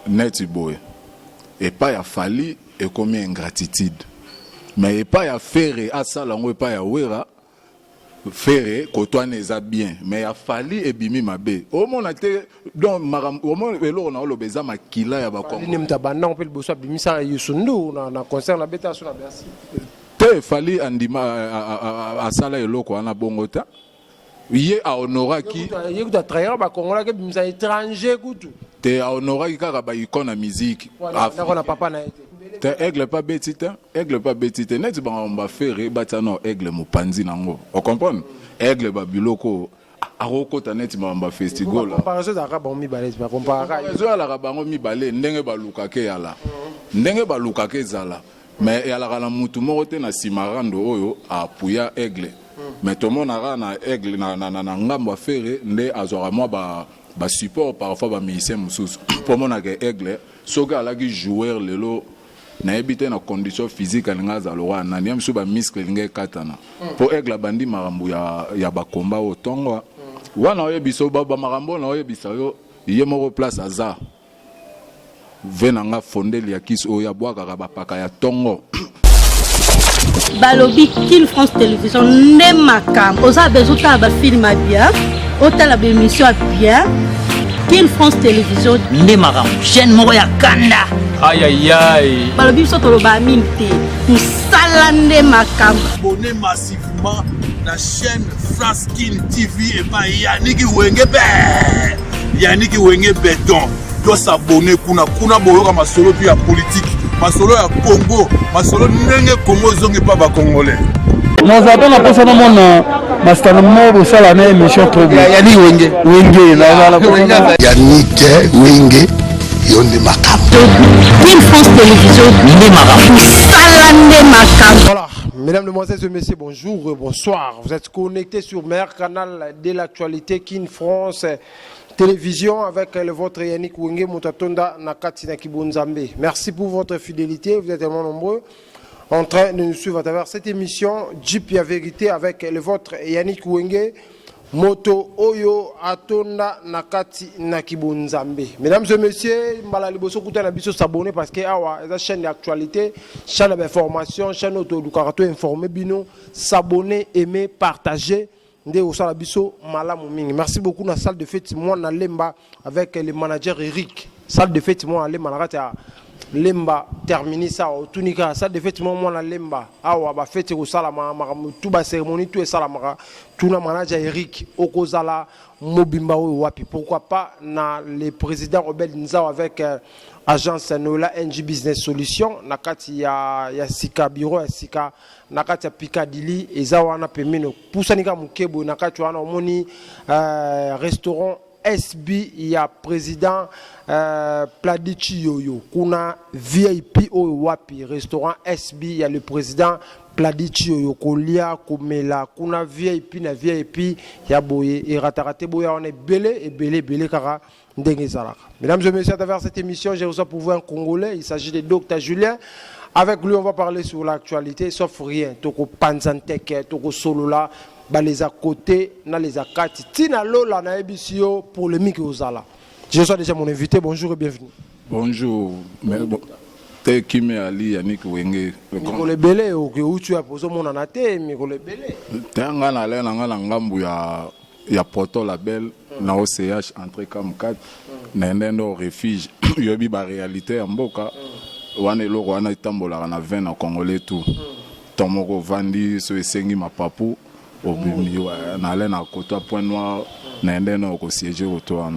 neti boye et pas ya fali et combien ingratitude mais et pas ya faire à ça lango et pas ya wera faire kotoine eza bien mais ya fali et bimi mabe au monde te donc maram au monde elo na lobeza makila ya ba kongo ni mtabanda on peut le bosso bimisa yusundu na concert na beta sur la Bercy te fali andima a sala eloko wana bongota Yé a honora qui yé kuta trahir ba kongola ke bimisa étranger kutu te a honora qui kaka ba icône musique na papa na été te aigle pas betite net ba on va faire batano aigle mopanzi nango on comprend aigle ba biloko aroko ta net ba on festival comparaison da ka ba mi balé ba comparer zo ala ka bango mi balé ndenge ba luka ke yala ndenge ba luka ke zala mais yala kana mutu moko te na simarando oyo apuya aigle mais tout le monde a na aigle na ngambo affaire nde azora moi ba support parfois ba musicien mususu pour mon que aigle soga ala ki joueur lelo na ebité na condition physique alinga za lwa na niam so ba muscle linga katana pour aigle bandi marambu ya ba combat au tongo wana oyebiso ba marambo na oyebisa yo yemoko place aza venanga fondeli ya kis o ya bwaka ba paka ya tongo balobi Kin France Télévision ne makam oza bezuta ba film bien otala ba émission bien Kin France Télévision ne makam chaîne moko ya kanda aïe aïe aïe balobi so tolo ba minte musala ne makam abonnez massivement la chaîne France Kin TV et pas Yannick Wenge béton doit s'abonner kuna boyoka masolo puis ya politique masolo ya Congo masolo ndenge Congo zongi pa ba congolais nous avons la personne mon master mo sala na émission trop bien Yannick Wenge la Yannick Wenge yonde makam Kin France Télévision ne makam sala ne makam. Voilà, mesdames, demoiselles et messieurs, bonjour, bonsoir. Vous êtes connectés sur meilleur canal de l'actualité Kin France Télévision avec le vôtre Yannick Wenge Mutatonda Nakati Nakibunzambe. Merci pour votre fidélité, vous êtes tellement nombreux en train de nous suivre à travers cette émission Jeep ya vérité avec le vôtre Yannick Wenge Moto Oyo Atonda Nakati Nakibunzambe. Mesdames et messieurs, mbala liboso kuta na biso s'abonner parce que awa eza chaîne d'actualité, chaîne d'information, chaîne auto du karato informer bino, s'abonner, aimer, partager. Merci beaucoup dans la salle de fête moi na Lemba avec le manager Eric. Salle de fête moi Lemba na Lemba terminer ça tunika salle de fête moi na Lemba awa ba fête ko sala tout ba cérémonie tout et sala mara tout na manager Eric okozala mobimba wapi pourquoi pas na le président Robert Nzao avec agence Nola NG Business Solution nakati ya sika bureau ya sika nakati ya Piccadilly eza wana pemino pusanika mukebo nakati wana omoni restaurant SB ya président Pladichi Yoyo kuna VIP o wapi restaurant SB ya le président Pladichi Yoyo kolia komela kuna VIP na VIP ya boye et ratarate boya on est belé kara ndenge zalaka. Mesdames et messieurs, à travers cette émission, j'ai reçu pour vous un Congolais, il s'agit de Dr Julien. Avec lui, on va parler sur l'actualité, sauf rien. Toko Panzanteke, Toko Solola, les à côté, na les akati. Tina Lola na ebisio pour le Miki Ozala. Je reçois déjà mon invité, bonjour et bienvenue. Bonjour, te Kimi Ali Yannick Wenge. Mikole Belé, où tu as posé mon anate, Mikole Belé. Tanga na le na ngambu ya poto label na OCH entrée comme 4 na ndendo refuge yobi ba réalité en mboka wana eloko wana itambola na 20 na congolais tout tomoko vandi so esengi mapapu obimi na le na koto point noir na ndendo ko siéger autour.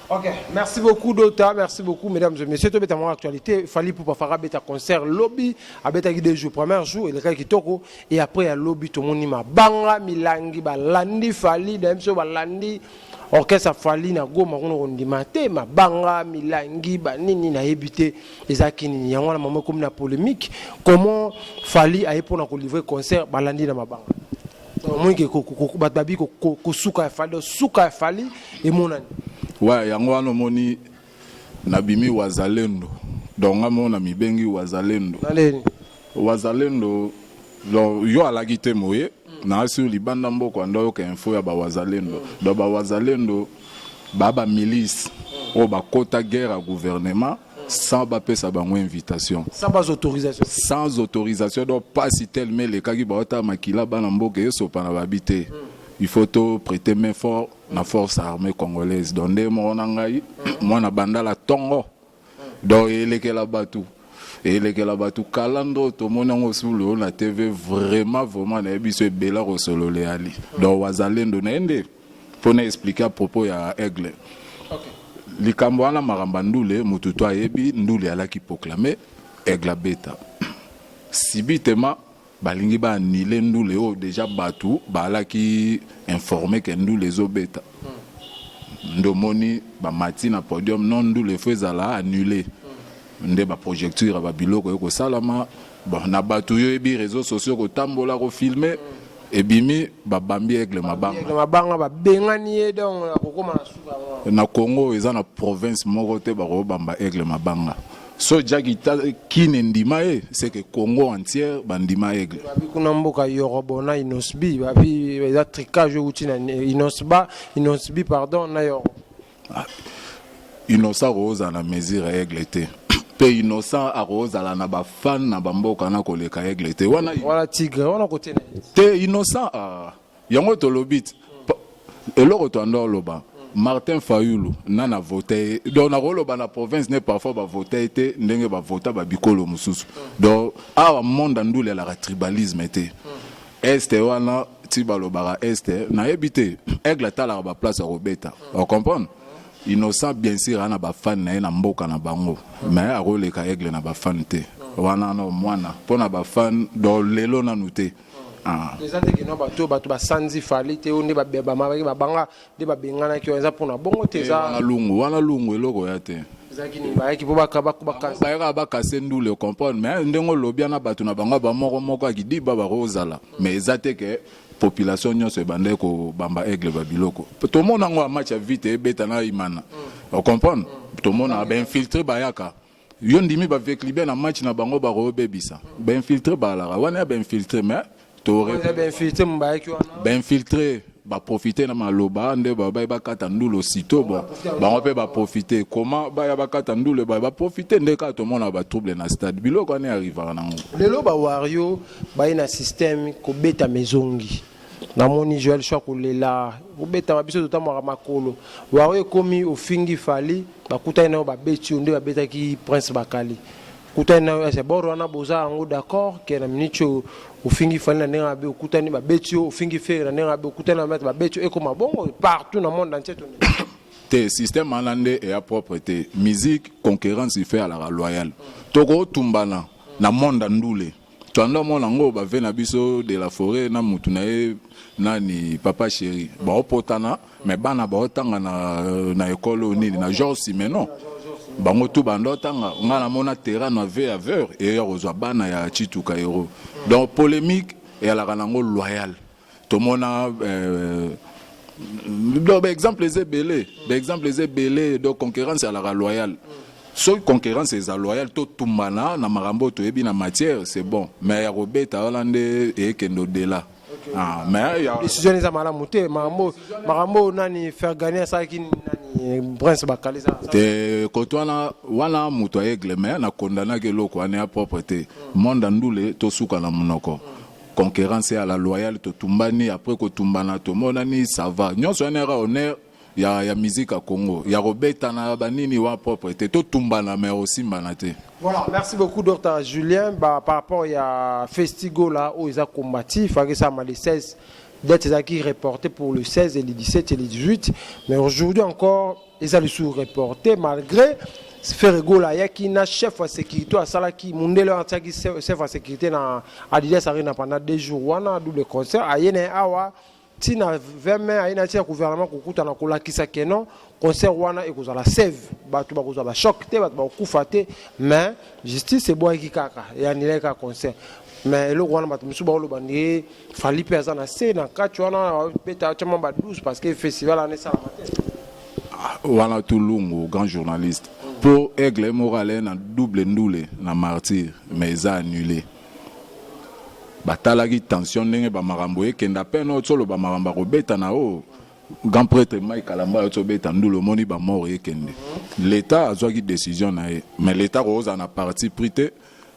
Ok, merci beaucoup Dota, merci beaucoup mesdames et messieurs. Tout est en actualité. Fali pour faire un concert lobby, avec des jours premier jour et le qui toko et après à lobby tout le monde ma banga milangi balandi fali dem so balandi orchestre fali na goma kono ndimate ma banga milangi banini na ebité ezakini yango na maman comme na polémique comment fali a pour na ko livrer concert balandi na mabanga. Moi que babi ko suka fali et monani. Ouais, yango wana moni nabimi wazalendo. Donc amona mibengi wazalendo. Wazalendo yo alagite moye na sur libanda mboko ando yo ka info ya ba wazalendo. Do ba wazalendo baba milice oyo bakota guerre à gouvernement sans bapesa bango invitation, sans autorisation. Donc pas si tel mais les kaki baota makila bana mboka esopa na babite. Il faut to prêter main fort na force armée congolaise. Donc nde mona ngai mwana bandala tongo. Donc elekela batu. Elekela batu kalando to mona ngo sulu na TV vraiment na biso bela rosolo le ali. Donc wazalendo na ende pour expliquer à propos ya Aigle. Likambo wana maramba ndule mututu ayebi ndule alaki proclamer Aigle beta. Sibitema balingi ba anile ndule o déjà batu balaki informer que ndule zo beta. Ndomoni ba mati na podium non ndule fezala annuler. Nde ba projecteur ba biloko yoko salama bon na batu yo ebi réseaux sociaux ko tambola ko filmer. Ebimi babambi Aigle mabanga babengani donc na Congo eza na province moko te bako bamba Aigle mabanga so jagita kine ndima c'est que Congo entière bandima Aigle kuna mboka yorobo na inosbi babi eza tricage uti na inosbi pardon na yoro inosa roza na mesure Aigle te pe innocent a rose ala na ba fan na bamboka na koleka Aigle te wana tigre wana côté te innocent yango to lobit eloko to ando loba Martin Fayulu nana voté donc na roloba na province ne parfois ba voté te ndenge ba vota ba bikolo mususu donc awa monde ndule la tribalisme te este wana ti balobara este na ebité Aigle tala ba place à Robeta on comprend. Innocent bien sûr ana ba fan na mboka na bango mais a role ka Aigle na ba fan te wana no mwana pona ba fan do lelo na nuté les ante que no bato ba sanzi fali te onde ba beba ba banga de ba bengana ki oza pona bongo te za wana lungu eloko ya te zakini ba ki boba ba kase ndule comprendre mais ndengo lobia na bato na bango ba moko akidi ba rozala mais ezate que population nyonso ebande ko bamba Aigle babiloko to mona ngo match ya vite ebeta na imana on comprend to mona ba infiltrer bayaka yo ndimi ba veklibe na match na bango ba robebisa ba infiltrer balara wana ba infiltrer mais to ba infiltrer mbayaki wana ba infiltrer ba profiter na maloba nde ba kata ndulo sito bon bango pe ba profiter comment ba kata ndule ba profiter nde ka to mona ba trouble na stade biloko ane arrivera nango lelo ba wario ba ina système ko beta mezongi na moni Joël Choco lela ko beta biso to tamwa makolo wario komi ofingi fali ba kutana ba beti nde ba beta ki Prince Bakali kutana c'est boro na boza ngo d'accord que na minicho ofingi fali na nenga be kutani ba beti ofingi fe na nenga be kutana ba beti e comme bongo partout dans le monde entier te système alande et à propreté musique concurrence il fait à la loyale toko tumbana na monde ndule tanda mona ngo ba vena biso de la forêt na mutu na e nani papa chéri ba opotana mais bana ba otanga na école nini na Georges Simenon bango tu bando tanga ngana mona terrain na ve aveur et rozwa bana ya Chituka Hero donc polémique et à la rango loyal to mona donc exemple les belé donc concurrence à la loyale. So concurrence est loyale to tumbana na marambo to ebi na matière c'est bon mais ya robeta holande et kendo de là mais ya décision za mala muté marambo nani faire gagner ça qui nani Prince Bakali ça te kotwana wana muto Aigle mais na condamna ke loko ane a propreté monde ndule to suka na munoko concurrence à la loyale to tumbani après ko tumbana to monani ça va nyonso ane ra honneur ya musique à Congo ya robeta na banini wa propreté to tumbana mais aussi manate. Voilà, merci beaucoup Dr Julien par rapport à Festigo là où ils ont combattu fallait ça les 16 dates qui reporté pour le 16 et le 17 et le 18 mais aujourd'hui encore ils ont sous-reporté malgré Ferrego là yaki na chef de sécurité à sala qui mundele antaki chef de sécurité na Adidas Arena pendant 2 jours wana double concert ayene awa tina vraiment ayina tia gouvernement kokuta na kolakisa keno concert wana ekozala save batu bakozala choc te batu bakufa te mais justice ebo kaka yani leka concert mais le wana batu musu ba lo bandi fali pesa na se na kati wana beta chama ba 12 parce que festival ane sala matin wana tulungu grand journaliste pour Aigle Morale na double ndule na martyr mais ça annulé batalaki tension ndenge ba marambo ekenda pe no tsolo ba maramba robeta na o grand prêtre Mike Kalamba tobeta ndulo moni ba mort ekende l'état a zwaki décision na ye mais l'état rose en a parti prité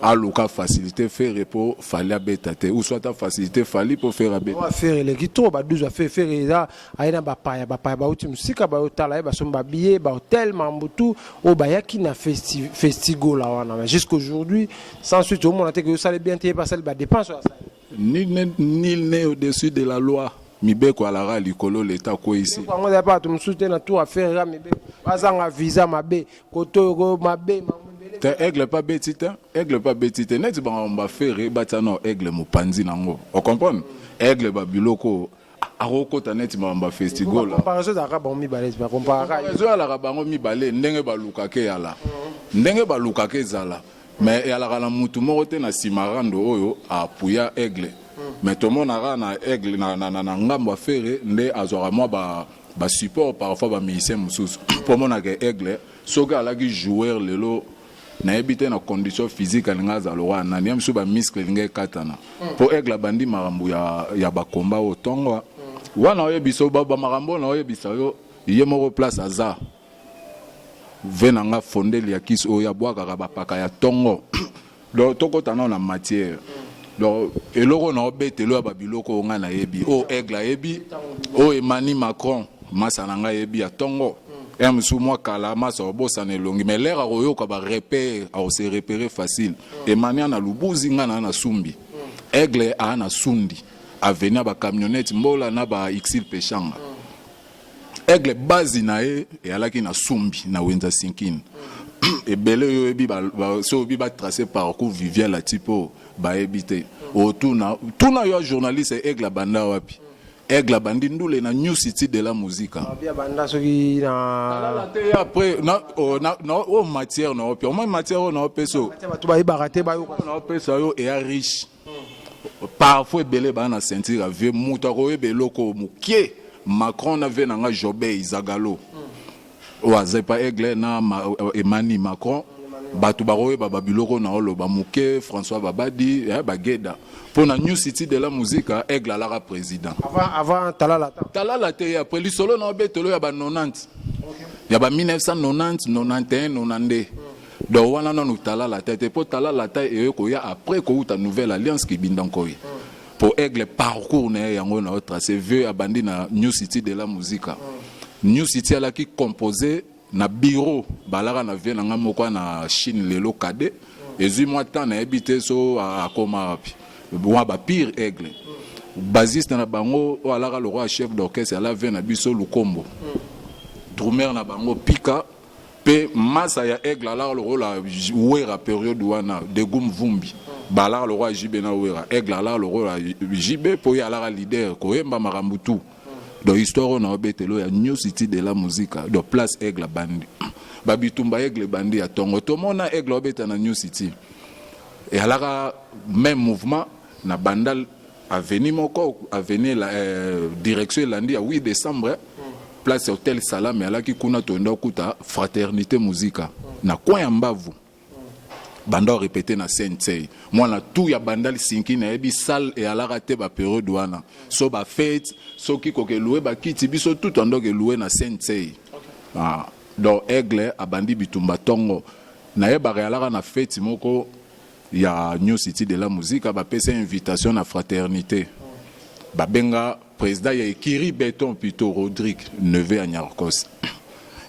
a luka facilité faire pour fallait betate ou soit ta facilité fallait pour faire abet on va faire les gitro ba 12 faire eza aina ba paya ba uti musika ba otala ba somba billet ba hôtel mambutu o ba yaki na festigo la wana mais jusqu'aujourd'hui sans suite au monde que ça les bien payé pas ça ba dépense nul n'est au-dessus de la loi mibeko alara likolo l'état ko ici on n'a pas tout soutenir na tout affaire mibeko bazanga visa mabe koto mabe aigle pas betite net ba on va faire batano aigle mopanzi nango on comprend aigle ba biloko aroko net ba on festival la comparaison d'aka ba mi balé ba comparaison ala ba mi balé ndenge ba lukake yala ndenge ba lukake zala mais ala kala mutu moko te na simarando oyo apuya aigle mais tout le monde a na aigle na ngambo affaire nde azora moi ba support parfois ba musicien mususu pour mon que aigle soga ala ki joueur lelo na ebité na condition physique alinga za lwa na niam so ba muscle linga katana pour aigle bandi marambu ya ba combat otongo wana oyebiso ba marambo na oyebisa yo yemoko place aza venanga fondeli ya kis oya bwaka ba paka ya tongo donc tokotana na matière donc eloko na obetelo ya babiloko nga na yebi o aigle yebi o Emmanuel Macron masa nanga yebi ya tongo emsu moi kala masa obosa ne longi mais l'air a koyoka ba repère a se repérer facile Emmanuel na lubuzi nga na sumbi aigle a na sundi avenir ba camionnette mbola na ba xil pechanga aigle base na e alaki na sumbi na wenza sinkini et belé yo ebi ba so bi ba tracer parcours vivien la tipo ba ebité o tuna yo journaliste aigle banda wapi aigle bandi ndule na New City de la musique bien banda soki na après na o matière na opi o matière na opeso tu ba ibaraté ba yo na opesa yo et riche parfois belé ba na sentir ave muta ko ebeloko mukie Macron avait nanga Jobé Izagalo oaze pa aigle na Emmanuel Macron batu baroye babiloko na oloba muke François Babadi bageda pour na New City de la musique aigle alara président avant talala te après li solo na betelo ya ba 90 ya ba 1990 91 92 donc wana no talala tete pour talala ta e ko ya après ko uta nouvelle alliance qui bindanko pour aigle parcours na yango na tracé veut abandi na New City de la musique New City ala ki composé na bureau balara na vie na moko na Chine lelo kade ezui moi temps na habité so akoma api bon ba pire aigle basiste na bango o alara le roi chef d'orchestre ala vie na biso lukombo drummer na bango pika pe massa ya aigle alara le rôle wera période wana de gum vumbi balara le roi JB na wera aigle alara le rôle JB po ya alara leader ko yemba marambutu dans histoire na obetelo ya New City de la musique de place aigle bandi babitumba aigle bandi ya tongo to mona aigle obeta na New City et alara même mouvement na bandal avenue moko avenue la direction landi à 8 décembre place hôtel Salam et alaki kuna tonda kuta fraternité musique na coin ya mbavu banda répété na Sensei moi na tout ya bandal sinki na ebi salle et alara te ba période wana so ba fête so ki ko ke louer ba kiti biso tout ando ke louer na Sensei ah donc aigle abandi bitumba tongo na ye ba alara na fête moko ya New City de la musique ba pesa invitation na fraternité ba benga président ya Ekiri Béton plutôt Rodrigue Neve à Nyarkos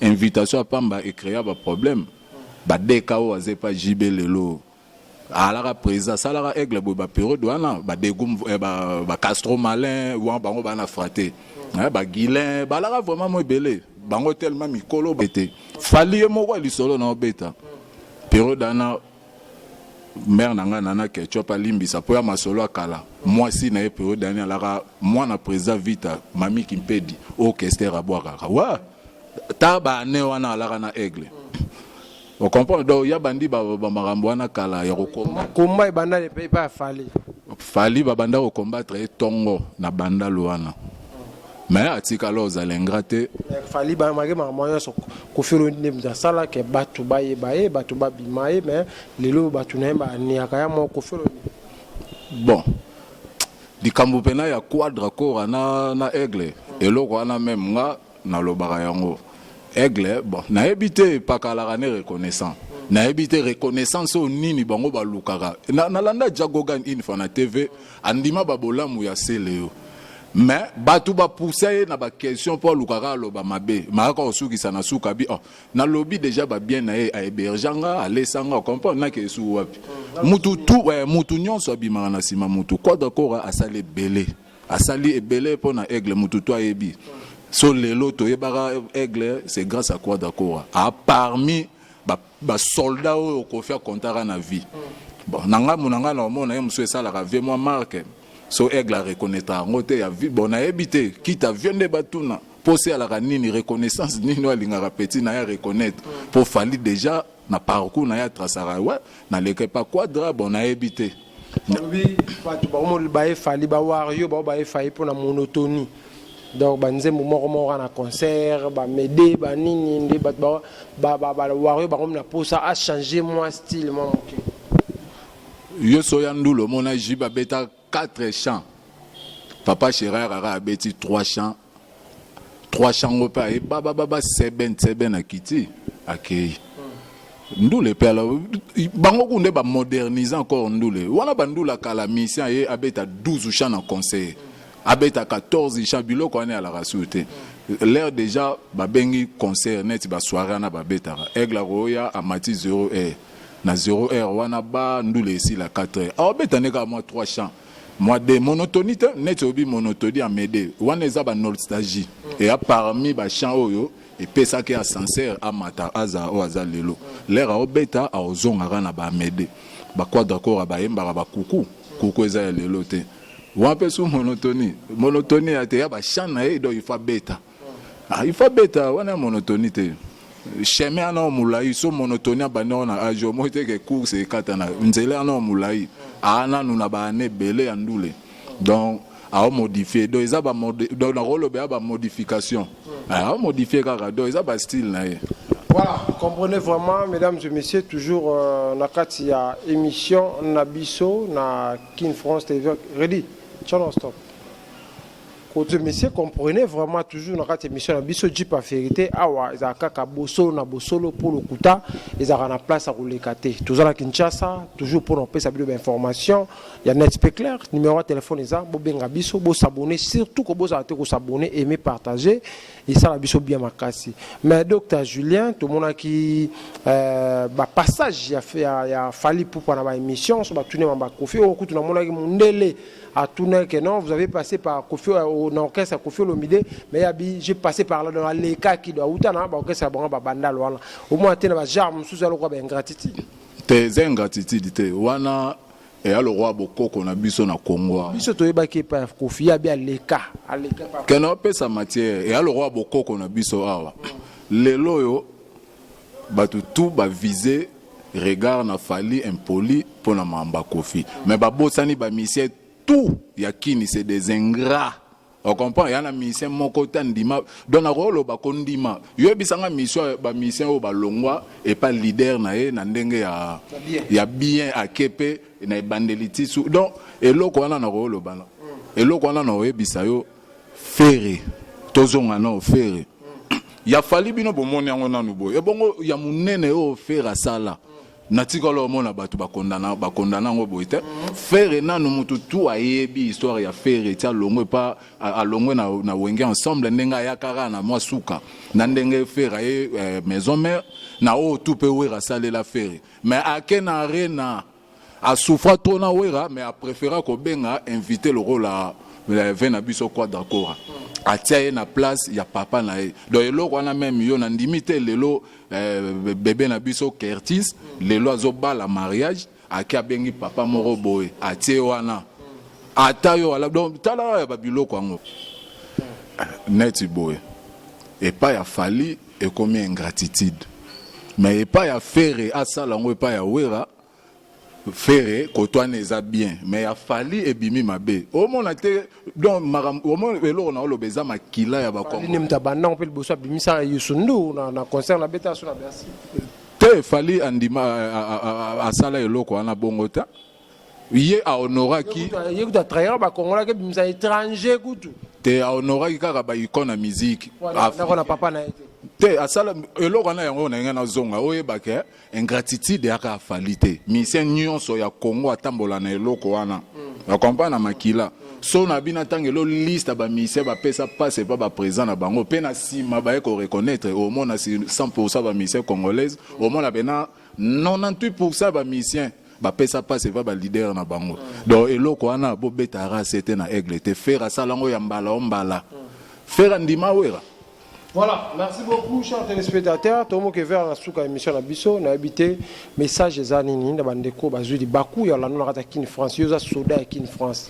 invitation à pamba et créer ba problème ba dekao azepa JB lelo alara président salara aigle ba période wana ba degum ba Castro Malin ou bango ba na fraté ba Guilin ba lara vraiment mo belé bango tellement mikolo bete fali moko lisolo na beta période ana mère nanga nana ketchup alimbisa po ya masolo akala moi si na période ana alara moi na président vita mami kimpedi orchestre abwaka wa taba ne wana alara na aigle. On comprend donc ya bandi ba marambo wana kala ya combat banda le pays pas fali banda ko combattre tongo na banda loana mais atika loza lengrate fali ba mage moyen so ko fero ndem za sala ke batu baye batu babimaye mais lelo batu na ba ni akaya mo ko fero bon di kambo pena ya quadra corps na aigle eloko wana même nga nalobaka yango aigle bon nayebi te pakalaka ne reconnaissant nayebi te reconnaissance o nini bango balukaka nalanda Jagogan une fois na TV andima babolamu ya seleo mais bato bapoussa ye na baquestion mpo alukaka aloba mabe mayaka osukisa na suka bi na lobi déjà babien na ye ahéberganga alesanga comprendre nake esu wapi mutu nyonso abimaka na nsima mutu kwa d'accord asali ebele mpo na aigle mutu to ayebi so lelo toyebaka aigle c'est grâce à quoi d'accord parmi basoldat oyo okofia kontaka na vie bon nanga na omona ye mosu esalaka vie mwa marque so aigle reconnaîtra yango te ya vie bon nayebi te kita vie nde batuna mpo osalaka nini reconnaissance nini alingaka petit na ye reconnaître mpo fali déjà na parcours na ye atrasaka naleke pa quadra bon nayebi te bato baefali bawario bao baefali mpo na monotonie donc banzembo moko na concert bamede banini nde bato bawario bakomi na posa a changer moi style moi moke yo soya ndulo mona ji babeta 4 chants papa Chérer abeti 3 chants ngopa e baba seben akiti akei ndule pe ala bango kunde ba moderniser encore ndule wana bandula kala mission ye abeta 12 chants en concert abeta 14 chants biloko ane ala rasute l'air déjà babengi concert net ba soirée na babeta aigle roya amati 0h na 0h wana ba ndule ici la 4h abeta neka moi 3 chants moi de monotonie net obi monotonie amede wana eza ba nostalgie et parmi ba chants oyo et pesa ki ascenseur amata aza o aza lelo l'air obeta a ozongaka na ba amede ba kwa d'accord ba yembaka ba kuku eza lelo te wape sous monotonie ate ya ba chant na do il faut beta il faut beta wana monotonie te chemin na mulai so monotonie bana na ajo mo te ke course e katana nzela na mulai ana nuna ba ne belé andule donc a modifier do eza ba do na rolo ba modification a modifier kaka do eza ba style na ye. Voilà, comprenez vraiment, mesdames et messieurs, toujours na kati ya émission na biso na King France TV ready. Channel stop. Côté messieurs, comprenez vraiment toujours dans cette émission, biso Jeep à vérité, awa, ils ont kaka bosolo na bosolo pour le kuta, ils ont la place à rouler kate. Toujours à Kinshasa, toujours pour nous passer des informations. Il y a net clair, numéro de téléphone ils ont, bobenga biso, bo s'abonner, surtout que bo arrêter de s'abonner, aimer, partager, et ça la biso bien makasi. Mais docteur Julien, tout le monde qui passage il a fait, il a fallu pour prendre ma émission, sur ba tourner ma Kofi, au coup tout le monde qui mondele à tourner que non, vous avez passé par Kofi au orchestre Kofi Olomide, mais j'ai passé par là dans les cas qui doit outana, orchestre bon banda loala. Au moins tu n'as jamais sous alors quoi ingratitude. Tes ingratitude wana et le roi bokoko na biso na Congo. Biso to yeba ki pa Kofi ya bien les cas, que non pe sa matière et le roi bokoko na biso awa. Lelo yo batu tout ba viser regard na fali impoli pour na mamba Kofi. Mais ba bosani ba mission tout yakini c'est des ingrats. On comprend, il y a une mission moko tandima dona rolo ba kondima. Yo bisanga mission ba mission o ba longwa et pas leader na e na ndenge ya bien a kepe na bandeliti sou. Donc eloko wana na rolo bana. Eloko wana na oyebisa yo fere. Tozonga na fere. Ya fali bino bomoni yango na nubo. E bongo ya munene o fere sala. Natikolo mona batu bakondana ngo boite faire nanu mutu tu ayebi histoire ya faire tia longwe pa alongwe na wenge ensemble ndenga ya kara na mwa suka na ndenge faire maison mère na o tu pe wera sale la faire mais akena arena a souffra trop na wera mais a préféré ko benga inviter le rôle à vena biso kwa d'accord atia na place ya papa na e do eloko wana même yo na ndimite lelo bébé na biso Curtis lelo azoba la mariage akia bengi papa moko boy atie wana atayo wala donc tala ya babiloko ngo net boy et pas ya fali et comme ingratitude mais et pas ya faire asala ngo et pas ya wera faire kotwane eza bien mais ya fali ebimi mabe au mona te donc au mona eloko na lo beza makila ya ba kongo ni mtabanda on peut le bosso bimisa yusundu na concert na beta sur la Bercy te fali andima asala eloko ana bongota ye ahonoraki ye kutu atrahira bakongolaki bimisa étranger kutu te ahonoraki kaka baikone ya miziki ndako na papa na ye te asala eloko wana yango na ngai nazonga oyebake ingratitude yaka afali te misien nyonso ya Congo atambola na eloko wana akompa na makila so na bina ntango elo liste bamisien bapesa pase epa baprésent na bango mpe na nsima baye koreconnaitre omona 100% bamisien congolaise omona pena 98% bamisien bapesa pase epa balider na bango donc eloko wana bobeta rase te na aigle te fera asala yango ya mbala o mbala fera ndima wera. Voilà, merci beaucoup, chers téléspectateurs. Tout le monde qui est vers la souka émission na biso, na habité message des années, na bandeko bazuli Bakou, ya la non rata kin France, yoza soda kin France.